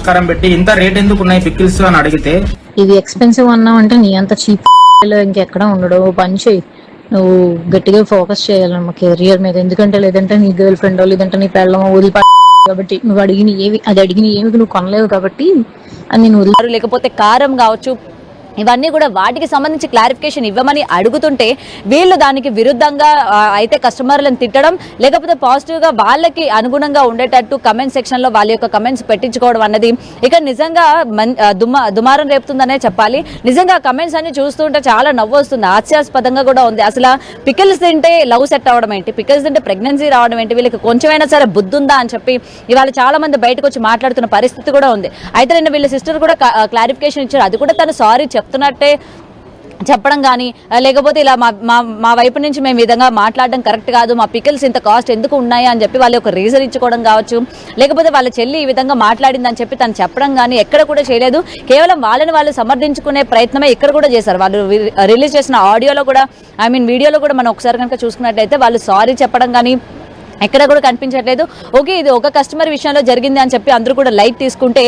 నమస్కారం పెట్టి ఇంత రేట్ ఎందుకు ఉన్నాయి పికిల్స్ అని అడిగితే, ఇది ఎక్స్పెన్సివ్ అన్నావు అంటే నీ అంత చీప్ ఇంకెక్కడ ఉండడు. పని చేయి, నువ్వు గట్టిగా ఫోకస్ చేయాలన్నమా కెరియర్ మీద. ఎందుకంటే లేదంటే నీ గర్ల్ ఫ్రెండ్ లేదంటే నీ పెళ్ళమో వదిలిప కాబట్టి నువ్వు అడిగిన ఏమి నువ్వు కొనలేవు కాబట్టి అది నేను వదిలి. లేకపోతే కారం కావచ్చు, ఇవన్నీ కూడా వాటికి సంబంధించి క్లారిఫికేషన్ ఇవ్వమని అడుగుతుంటే వీళ్ళు దానికి విరుద్ధంగా అయితే కస్టమర్లను తిట్టడం, లేకపోతే పాజిటివ్గా వాళ్ళకి అనుగుణంగా ఉండేటట్టు కమెంట్ సెక్షన్లో వాళ్ళ యొక్క కమెంట్స్ పెట్టించుకోవడం అన్నది ఇక నిజంగా దుమారం రేపుతుందనే చెప్పాలి. నిజంగా కమెంట్స్ అన్ని చూస్తుంటే చాలా నవ్వు వస్తుంది, హాస్యాస్పదంగా కూడా ఉంది. అసలు పికిల్స్ తింటే లవ్ సెట్ అవ్వడం ఏంటి, పికిల్స్ తింటే ప్రెగ్నెన్సీ రావడం ఏంటి, వీళ్ళకి కొంచెమైనా సరే బుద్ధి ఉందా అని చెప్పి ఇవాళ చాలా మంది బయటకు వచ్చి మాట్లాడుతున్న పరిస్థితి కూడా ఉంది. అయితే నిన్న వీళ్ళ సిస్టర్ కూడా క్లారిఫికేషన్ ఇచ్చారు. అది కూడా తను సారీ చెప్తున్నట్టే చెప్పడం కానీ, లేకపోతే ఇలా మా వైపు నుంచి మేము విధంగా మాట్లాడడం కరెక్ట్ కాదు, మా పికిల్స్ ఇంత కాస్ట్ ఎందుకు ఉన్నాయి అని చెప్పి వాళ్ళు ఒక రీజన్ ఇచ్చుకోవడం కావచ్చు, లేకపోతే వాళ్ళ చెల్లి ఈ విధంగా మాట్లాడిందని చెప్పి తను చెప్పడం కానీ ఎక్కడ కూడా చేయలేదు. కేవలం వాళ్ళని వాళ్ళు సమర్థించుకునే ప్రయత్నమే ఇక్కడ కూడా చేశారు. వాళ్ళు రిలీజ్ చేసిన ఆడియోలో కూడా వీడియోలో కూడా మనం ఒకసారి కనుక చూసుకున్నట్లయితే వాళ్ళు సారీ చెప్పడం కానీ ఎక్కడ కూడా కనిపించట్లేదు. ఓకే, ఇది ఒక కస్టమర్ విషయంలో జరిగింది అని చెప్పి అందరూ కూడా లైట్ తీసుకుంటే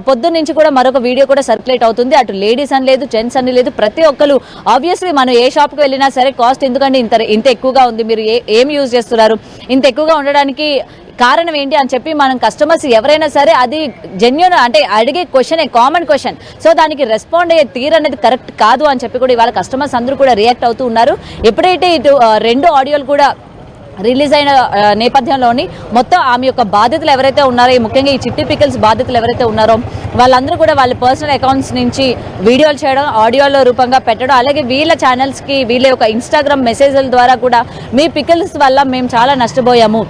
పొద్దున్న నుంచి కూడా మరొక వీడియో కూడా సర్క్యులేట్ అవుతుంది. అటు లేడీస్ అని లేదు, జెంట్స్ అని లేదు, ప్రతి ఒక్కరు ఆబ్వియస్లీ మనం ఏ షాప్కి వెళ్ళినా సరే కాస్ట్ ఎందుకంటే ఇంత ఎక్కువగా ఉంది, మీరు ఏం యూజ్ చేస్తున్నారు, ఇంత ఎక్కువగా ఉండడానికి కారణం ఏంటి అని చెప్పి మనం కస్టమర్స్ ఎవరైనా సరే అది జెన్యూన్ అంటే అడిగే క్వశ్చన్ కామన్ క్వశ్చన్, సో దానికి రెస్పాండ్ అయ్యే తీరు అనేది కరెక్ట్ కాదు అని చెప్పి కూడా ఇవాళ కస్టమర్స్ అందరూ కూడా రియాక్ట్ అవుతూ ఉన్నారు. ఎప్పుడైతే ఇటు రెండు ఆడియోలు కూడా రిలీజ్ అయిన నేపథ్యంలోని మొత్తం ఆమె యొక్క బాధితులు ఎవరైతే ఉన్నారో, ముఖ్యంగా ఈ చిట్టి పికిల్స్ బాధితులు ఎవరైతే ఉన్నారో వాళ్ళందరూ కూడా వాళ్ళ పర్సనల్ అకౌంట్స్ నుంచి వీడియోలు చేయడం, ఆడియోల రూపంగా పెట్టడం, అలాగే వీళ్ళ ఛానల్స్కి వీళ్ళ యొక్క ఇన్స్టాగ్రామ్ మెసేజ్ల ద్వారా కూడా మీ పికిల్స్ వల్ల మేము చాలా నష్టపోయాము,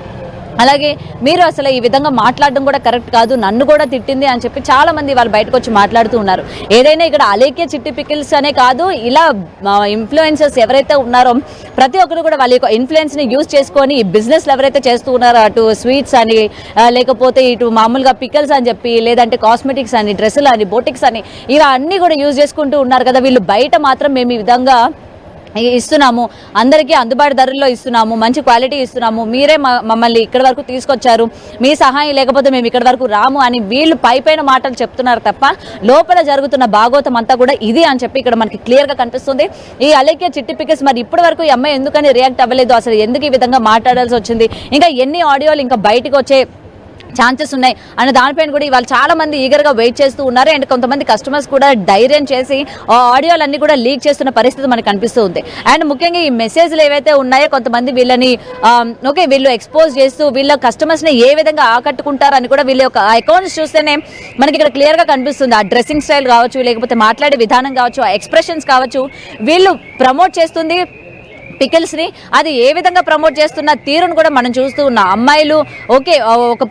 అలాగే మీరు అసలు ఈ విధంగా మాట్లాడడం కూడా కరెక్ట్ కాదు, నన్ను కూడా తిట్టింది అని చెప్పి చాలా మంది వాళ్ళు బయటకు వచ్చి మాట్లాడుతూ ఉన్నారు. ఏదైనా ఇక్కడ అలేఖ్య చిట్టి పికిల్స్ అనే కాదు, ఇలా ఇన్ఫ్లుయెన్సర్స్ ఎవరైతే ఉన్నారో ప్రతి ఒక్కరు కూడా వాళ్ళ యొక్క ఇన్ఫ్లుయెన్స్ ని యూజ్ చేసుకొని బిజినెస్లు ఎవరైతే చేస్తూ ఉన్నారో, అటు స్వీట్స్ అని లేకపోతే ఇటు మామూలుగా పికిల్స్ అని చెప్పి, లేదంటే కాస్మెటిక్స్ అని, డ్రెస్సులు అని, బోటిక్స్ అని, ఇలా అన్ని కూడా యూజ్ చేసుకుంటూ ఉన్నారు కదా. వీళ్ళు బయట మాత్రం మేము ఈ విధంగా ఇస్తున్నాము, అందరికీ అందుబాటు ధరల్లో ఇస్తున్నాము, మంచి క్వాలిటీ ఇస్తున్నాము, మీరే మమ్మల్ని ఇక్కడి వరకు తీసుకొచ్చారు, మీ సహాయం లేకపోతే మేము ఇక్కడి వరకు రాము అని వీళ్ళు పైపైన మాటలు చెప్తున్నారు తప్ప లోపల జరుగుతున్న భాగోతం అంతా కూడా ఇది అని చెప్పి ఇక్కడ మనకి క్లియర్ గా కనిపిస్తుంది. ఈ అలేఖ్య చిట్టి పికిల్స్ మరి ఇప్పటి వరకు ఈ అమ్మాయి ఎందుకని రియాక్ట్ అవ్వలేదు, అసలు ఎందుకు ఈ విధంగా మాట్లాడాల్సి వచ్చింది, ఇంకా ఎన్ని ఆడియోలు ఇంకా బయటకు వచ్చే ఛాన్సెస్ ఉన్నాయి అన్న దానిపైన కూడా ఇవాళ చాలా మంది ఈగర్గా వెయిట్ చేస్తూ ఉన్నారు. అండ్ కొంతమంది కస్టమర్స్ కూడా ధైర్యం చేసి ఆడియోలన్నీ కూడా లీక్ చేస్తున్న పరిస్థితి మనకు కనిపిస్తూ ఉంది. అండ్ ముఖ్యంగా ఈ మెసేజ్లు ఏవైతే ఉన్నాయో కొంతమంది వీళ్ళని వీళ్ళు ఎక్స్పోజ్ చేస్తూ వీళ్ళ కస్టమర్స్ని ఏ విధంగా ఆకట్టుకుంటారని కూడా వీళ్ళ యొక్క అకౌంట్స్ చూస్తేనే మనకి ఇక్కడ క్లియర్గా కనిపిస్తుంది. ఆ డ్రెస్సింగ్ స్టైల్ కావచ్చు, లేకపోతే మాట్లాడే విధానం కావచ్చు, ఆ ఎక్స్ప్రెషన్స్ కావచ్చు, వీళ్ళు ప్రమోట్ చేస్తుంది పికిల్స్ ని, అది ఏ విధంగా ప్రమోట్ చేస్తున్న తీరును కూడా మనం చూస్తూ ఉన్నాం. అమ్మాయిలు ఓకే ఒక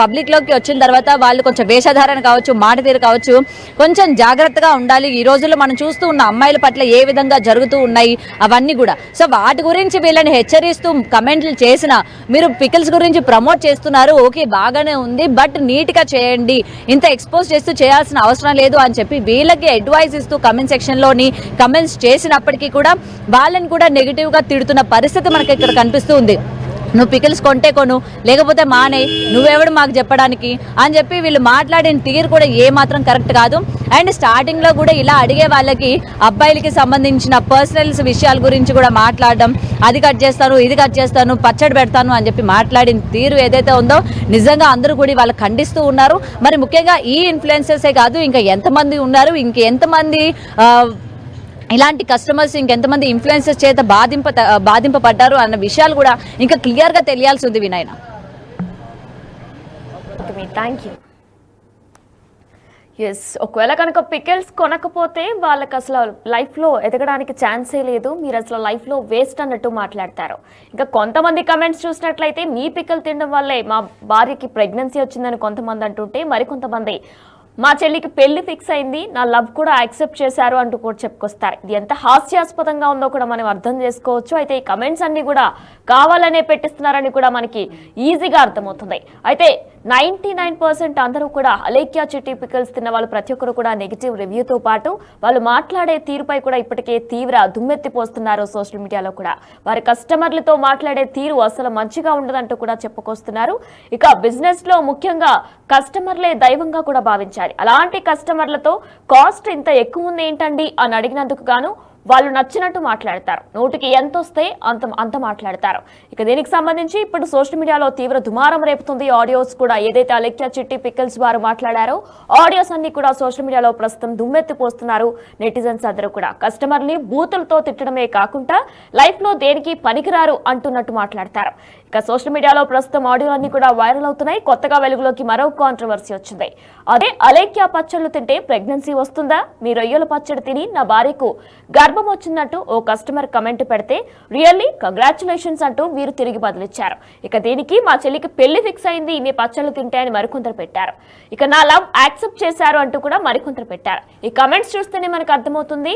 పబ్లిక్ లోకి వచ్చిన తర్వాత వాళ్ళు కొంచెం వేషధారణ కావచ్చు, మాట తీరు కావచ్చు, కొంచెం జాగ్రత్తగా ఉండాలి. ఈ రోజుల్లో మనం చూస్తూ ఉన్న అమ్మాయిల పట్ల ఏ విధంగా జరుగుతూ ఉన్నాయి అవన్నీ కూడా. సో వాటి గురించి వీళ్ళని హెచ్చరిస్తూ కమెంట్లు చేసిన, మీరు పికిల్స్ గురించి ప్రమోట్ చేస్తున్నారు, ఓకే బాగానే ఉంది, బట్ నీట్ గా చేయండి, ఇంత ఎక్స్పోజ్ చేస్తూ చేయాల్సిన అవసరం లేదు అని చెప్పి వీళ్ళకి అడ్వైస్ ఇస్తూ కమెంట్ సెక్షన్ లోని కమెంట్స్ చేసినప్పటికీ కూడా వాళ్ళని కూడా నెగిటివ్ గా తిడుతున్న పరిస్థితి మనకి ఇక్కడ కనిపిస్తూ ఉంది. నువ్వు పికిల్స్ కొంటే కొను, లేకపోతే మానే, నువ్వెవడు మాకు చెప్పడానికి అని చెప్పి వీళ్ళు మాట్లాడిన తీరు కూడా ఏ మాత్రం కరెక్ట్ కాదు. అండ్ స్టార్టింగ్ లో కూడా ఇలా అడిగే వాళ్ళకి అబ్బాయిలకి సంబంధించిన పర్సనల్స్ విషయాల గురించి కూడా మాట్లాడడం, అది కట్ చేస్తాను, ఇది కట్ చేస్తాను, పచ్చడి పెడతాను అని చెప్పి మాట్లాడిన తీరు ఏదైతే ఉందో నిజంగా అందరూ కూడా వాళ్ళు ఖండిస్తూ ఉన్నారు. మరి ముఖ్యంగా ఈ ఇన్ఫ్లుయెన్సర్సే కాదు, ఇంకా ఎంతమంది ఉన్నారు, ఇంకెంతమంది ఇలాంటి కస్టమర్స్ ఇంకెంతమంది ఇన్ఫ్లుయెన్సర్స్ చేత బాధింపబడ్డారు అన్న విషయాలు కూడా ఇంకా క్లియర్ గా తెలియాల్సి ఉంది వినయన. ఒకవేళ కనుక పికిల్స్ కొనకపోతే వాళ్ళకి అసలు లైఫ్లో ఎదగడానికి ఛాన్సే లేదు, మీరు అసలు లైఫ్లో వేస్ట్ అన్నట్టు మాట్లాడతారు. ఇంకా కొంతమంది కమెంట్స్ చూసినట్లయితే మీ పికిల్ తినడం వల్లే మా భార్యకి ప్రెగ్నెన్సీ వచ్చిందని కొంతమంది అంటుంటే, మరికొంతమంది మా చెల్లికి పెళ్లి ఫిక్స్ అయింది, నా లవ్ కూడా యాక్సెప్ట్ చేశారు అంటూ కూడా చెప్పుకొస్తారు. ఇది ఎంత హాస్యాస్పదంగా ఉందో కూడా మనం అర్థం చేసుకోవచ్చు. అయితే ఈ కమెంట్స్ అన్ని కూడా కావాలనే పెట్టిస్తున్నారని కూడా మనకి ఈజీగా అర్థమవుతుంది. అయితే 99% అందరూ కూడా అలేఖ్య చిట్టి పికిల్స్ తిన్న వాళ్ళు ప్రతి ఒక్కరు కూడా నెగిటివ్ రివ్యూతో పాటు వాళ్ళు మాట్లాడే తీరుపై కూడా ఇప్పటికే తీవ్ర దుమ్మెత్తిపోస్తున్నారు. సోషల్ మీడియాలో కూడా వారి కస్టమర్లతో మాట్లాడే తీరు అసలు మంచిగా ఉండదంటూ కూడా చెప్పుకొస్తున్నారు. ఇక బిజినెస్ లో ముఖ్యంగా కస్టమర్లే దైవంగా కూడా భావించాలి. అలాంటి కస్టమర్లతో కాస్ట్ ఇంత ఎక్కువ ఉంది ఏంటండి అని అడిగినందుకు గాను వాళ్ళు నచ్చినట్టు మాట్లాడతారు. నోటికి ఎంత వస్తే అంత మాట్లాడతారు. ఇక దీనికి సంబంధించి ఇప్పుడు సోషల్ మీడియాలో తీవ్ర దుమారం రేపుతుంది. ఆడియోస్ కూడా ఏదైతే అలేఖ్య చిట్టి పికిల్స్ వారు మాట్లాడారో ఆడియోస్ అన్ని కూడా సోషల్ మీడియాలో ప్రస్తుతం దుమ్మెత్తిపోస్తున్నారు. నెటిజన్స్ అందరూ కూడా కస్టమర్ని బూతులతో తిట్టడమే కాకుండా లైఫ్ లో దేనికి పనికిరారు అంటున్నట్టు మాట్లాడతారు. ఇక సోషల్ మీడియాలో ప్రస్తుతం ఆడియోలన్నీ కూడా వైరల్ అవుతున్నాయి. కొత్తగా వెలుగులోకి మరో కాంట్రవర్సీ వచ్చింది. అదే అలేఖ్య పచ్చళ్ళు తింటే ప్రెగ్నెన్సీ వస్తుందా? మీ రొయ్యల పచ్చడి తిని నా భార్యకు గర్భం వచ్చినట్టు ఓ కస్టమర్ కమెంట్ పెడితే రియల్లీ కంగ్రాచులేషన్స్ అంటూ వీరు తిరిగి బదులిచ్చారు. ఇక దీనికి మా చెల్లికి పెళ్లి ఫిక్స్ అయింది, మీ పచ్చళ్ళు తింటే అని మరికొందరు పెట్టారు. ఇక నా లవ్ యాక్సెప్ట్ చేశారు అంటూ కూడా మరికొందరు పెట్టారు. ఈ కమెంట్స్ చూస్తేనే మనకు అర్థమవుతుంది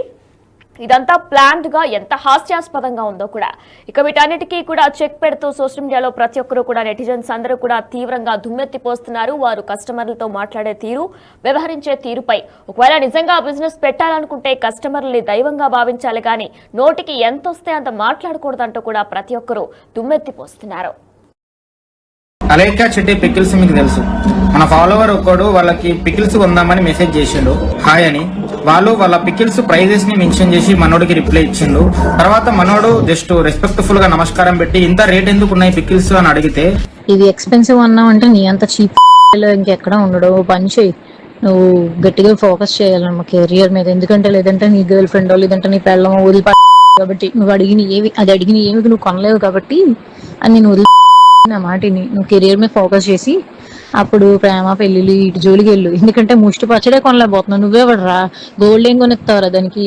ఇదంతా ప్లాన్డ్ గా ఎంత హాస్యాస్పదంగా ఉందో కూడా. ఇక వీటన్నిటికీ కూడా చెక్ పెడుతూ సోషల్ మీడియాలో ప్రతి ఒక్కరు కూడా నెటిజన్స్ అందరూ కూడా తీవ్రంగా దుమ్మెత్తిపోస్తున్నారు. వారు కస్టమర్లతో మాట్లాడే తీరు, వ్యవహరించే తీరుపై ఒకవేళ నిజంగా బిజినెస్ పెట్టాలనుకుంటే కస్టమర్లని దైవంగా భావించాలి కానీ నోటికి ఎంత వస్తే అంత మాట్లాడకూడదంటూ కూడా ప్రతి ఒక్కరు దుమ్మెత్తిపోస్తున్నారు. అలేఖ్య చిట్టి పికిల్స్ మీకు తెలుసు. మన ఫాలోవర్ ఒక్కడు వాళ్ళకి పికిల్స్ కొందామని మెసేజ్ చేసిండు, హాయ్ అని. వాళ్ళు వాళ్ళ పికిల్స్ ప్రైజెస్ ని మెన్షన్ చేసి మనోడికి రిప్లై ఇచ్చిండు. తర్వాత మనోడు జస్ట్ రెస్పెక్ట్ఫుల్ గా నమస్కారం పెట్టి ఇంత రేట్ ఎందుకు ఉన్నాయి పికిల్స్ అని అడిగితే, ఇది ఎక్స్పెన్సివ్ అన్నావు అంటే నీ అంత చీప్ ఇంకెక్కడ ఉండడు. పని చేయి, నువ్వు గట్టిగా ఫోకస్ చేయాలన్నమా కెరియర్ మీద. ఎందుకంటే లేదంటే నీ గర్ల్ ఫ్రెండ్ లేదంటే నీ పెళ్ళమో వదిలిపా కాబట్టి నువ్వు అడిగిన ఏమి నువ్వు కొనలేవు కాబట్టి అని నేను వదిలి నా మాటిని నువ్వు కెరియర్ మీద ఫోకస్ చేసి అప్పుడు ప్రేమ పెళ్లిళ్ళు ఇటు జోలికి వెళ్ళు. ఎందుకంటే ముష్టి పచ్చడే కొనలేకపోతున్నావు. నువ్వేవడరా గోల్డ్ ఏం కొనిస్తావురా దానికి?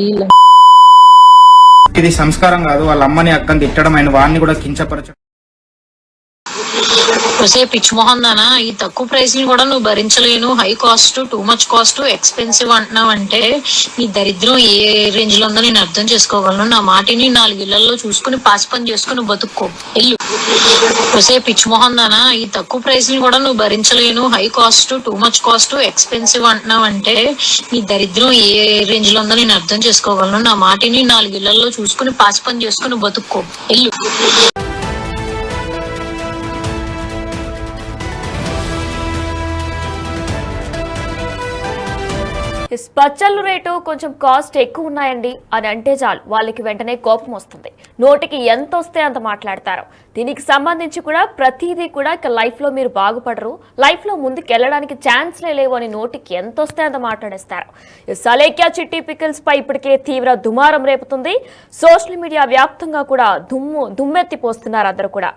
ఇది సంస్కారం కాదు. వాళ్ళ అమ్మని అక్కని తిట్టడం, ఆయన వాడిని కూడా కించపరచడం. పిచ్చి మొహం దానా, ఈ తక్కువ ప్రైస్ ని కూడా నువ్వు భరించలేను, high cost, too much cost, expensive అంటున్నావు అంటే నీ దరిద్రం ఏ రేంజ్ లో ఉందో నేను అర్థం చేసుకోగలను. నా మాటిని 4 ఇళ్లలో చూసుకుని పాసి పని చేసుకుని బతుక్కో వెళ్ళు. పిచ్చి మొహం దానా, ఈ తక్కువ ప్రైస్ ని కూడా నువ్వు భరించలేను, high cost, too much cost, expensive అంటున్నావు అంటే నీ దరిద్రం ఏ రేంజ్ లో ఉందో నేను అర్థం చేసుకోగలను. నా మాటిని 4 ఇళ్లలో చూసుకుని పాసి పని చేసుకుని బతుక్కో వెళ్ళు. పచ్చళ్ళు రేటు కొంచెం కాస్ట్ ఎక్కువ ఉన్నాయండి అని అంటే చాలు వాళ్ళకి వెంటనే కోపం వస్తుంది. నోటికి ఎంత వస్తే అంత మాట్లాడతారు. దీనికి సంబంధించి కూడా ప్రతిదీ కూడా ఇక లైఫ్లో మీరు బాగుపడరు, లైఫ్లో ముందుకు వెళ్ళడానికి ఛాన్స్లే లేవు అని నోటికి ఎంత వస్తే అంత మాట్లాడేస్తారు. అలేఖ్య చిట్టి పికిల్స్ పై ఇప్పటికే తీవ్ర దుమారం రేపుతుంది. సోషల్ మీడియా వ్యాప్తంగా కూడా దుమ్మెత్తిపోస్తున్నారు అందరూ కూడా.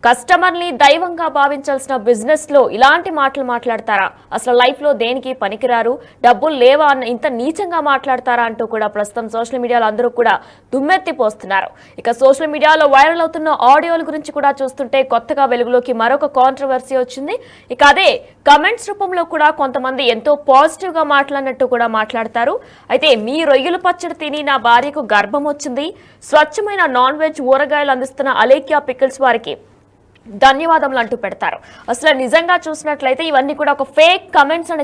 కస్టమర్ని దైవంగా భావించాల్సిన బిజినెస్ లో ఇలాంటి మాటలు మాట్లాడతారా? అసలు లైఫ్ లో దేనికి పనికిరారు, డబ్బులు లేవా అన్న ఇంత నీచంగా మాట్లాడతారా అంటూ కూడా ప్రస్తుతం సోషల్ మీడియాలో అందరూ కూడా దుమ్మెత్తిపోస్తున్నారు. ఇక సోషల్ మీడియాలో వైరల్ అవుతున్న ఆడియోల గురించి కూడా చూస్తుంటే కొత్తగా వెలుగులోకి మరొక కాంట్రవర్సీ వచ్చింది. ఇక అదే కమెంట్స్ రూపంలో కూడా కొంతమంది ఎంతో పాజిటివ్ గా మాట్లాడినట్టు కూడా మాట్లాడతారు. అయితే మీ రొయ్యల పచ్చడి తిని నా భార్యకు గర్భం వచ్చింది, స్వచ్ఛమైన నాన్ వెజ్ ఊరగాయలు అందిస్తున్న అలేఖ్య పికిల్స్ వారికి ధన్యవాదములు అంటూ పెడతారు. అసలు నిజంగా చూసినట్లయితే ఇవన్నీ కూడా ఒక ఫేక్ కమెంట్స్ అని